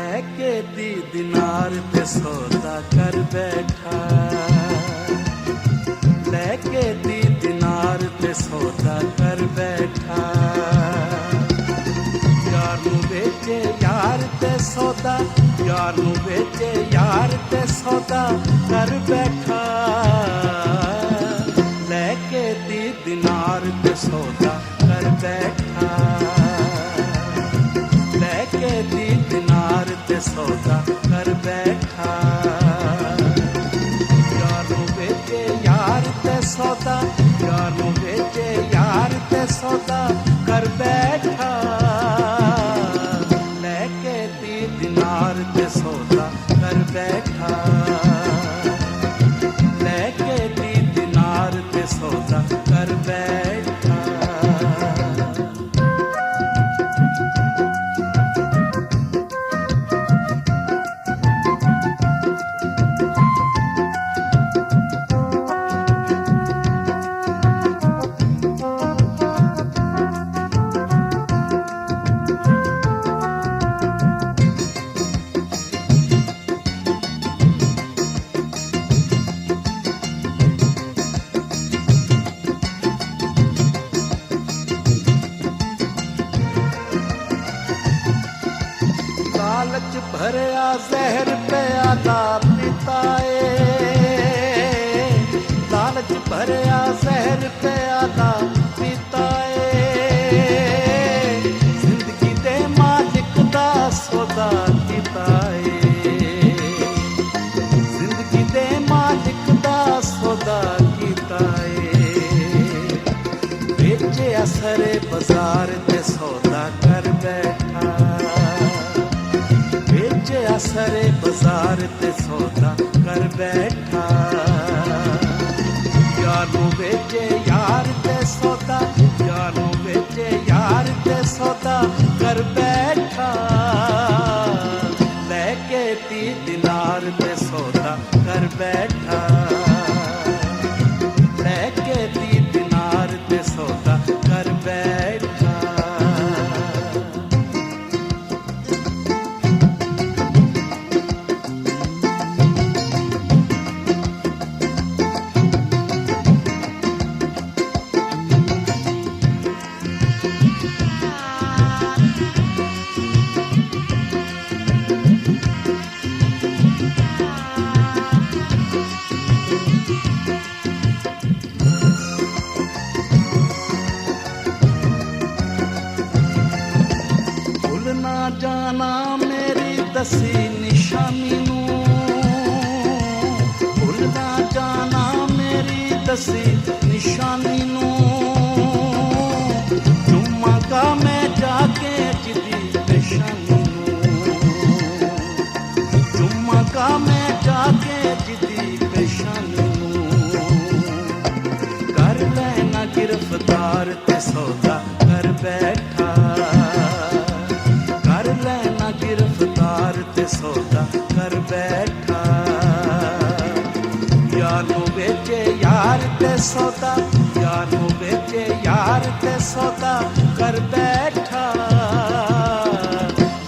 लेके दी दिनार ते सौदा कर बैठा, लेके दी दिनार ते सौदा कर बैठा। यार नू बेचे यार ते सौदा, यार नू बेचे यार ते सौदा कर बैठा। लेके दी दिनार ते सौदा कर बैठा, लेके दी दिनार ते सौदा कर बैठा। यार नू बेचे यार ते सौदा, यार नू बेचे यार ते सौदा कर बैठा। लेके दी दिनार ते सौदा कर बैठा, लेके दी दिनार ते सौदा कर बैठा। लालच भरया जहर प्याला पिताए, लालच भरया जहर प्याला पिताए। जिंदगी दे मालिक दा सौदा कीताए, जिंदगी दे मालिक दा सौदा कीताए। बेचे असरे बाजार ते सौदा कर बैठा, बेचे असरे बाजार ते सौदा कर बैठा। यार नू बेचे यार ते सौदा, यार नू बेचे यार ते सौदा कर बैठा। लेके दी दिनार ते सौदा कर बैठा, लेके दी दिनार ते सौदा कर बैठा। जाना मेरी दसी निशानी नू, भुल ना जाना मेरी दसी निशानी नू। चुमागा मैं जाके जिदी पेशानी नू, चुमागा मैं जाके जिदी पेशानी नू। कर लेना गिरफ्तार ते सौदा कर बैठा, गिरफ्तार ते सौदा कर बैठा। यार नू बेचे यार ते सौदा, यार नू बेचे यार ते सौदा कर बैठा।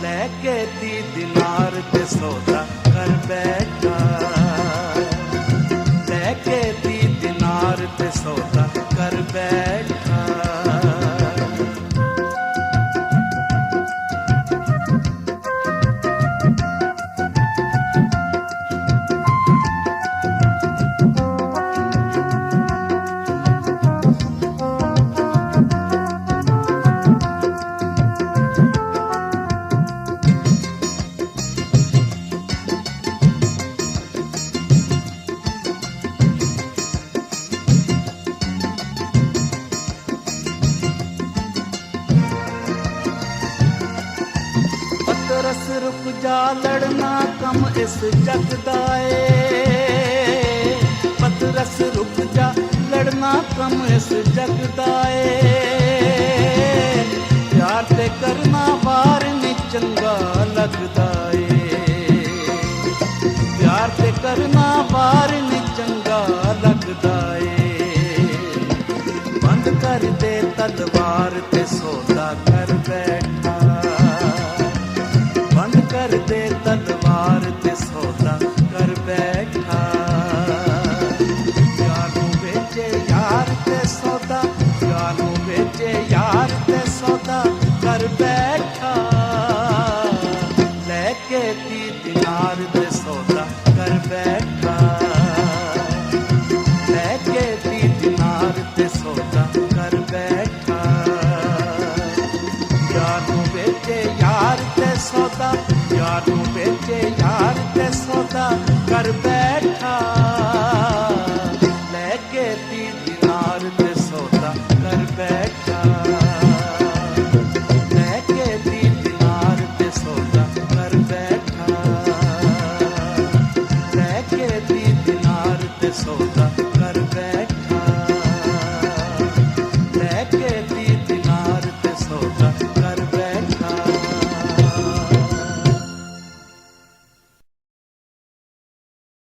लेके दी दिनार ते सौदा कर बैठा, लेके दी दिनार ते सौदा कर बैठा। रस रुक जा लड़ना कम इस जग दा ए, पतरस रुक जा लड़ना कम इस जग दा ए। प्यार ते करना वार नी चंगा लगदा ए, प्यार ते करना वार नी चंगा लगदा ए। बंद कर दे तलवार ते सौदा कर बैठा, बंद कर दे ती दिनार दे सौदा कर बैठा, लेके ती दिनार ते सौदा कर बैठा। यार नू बेचे यार ते सौदा, यार नू बेचे यार ते सौदा कर बैठा।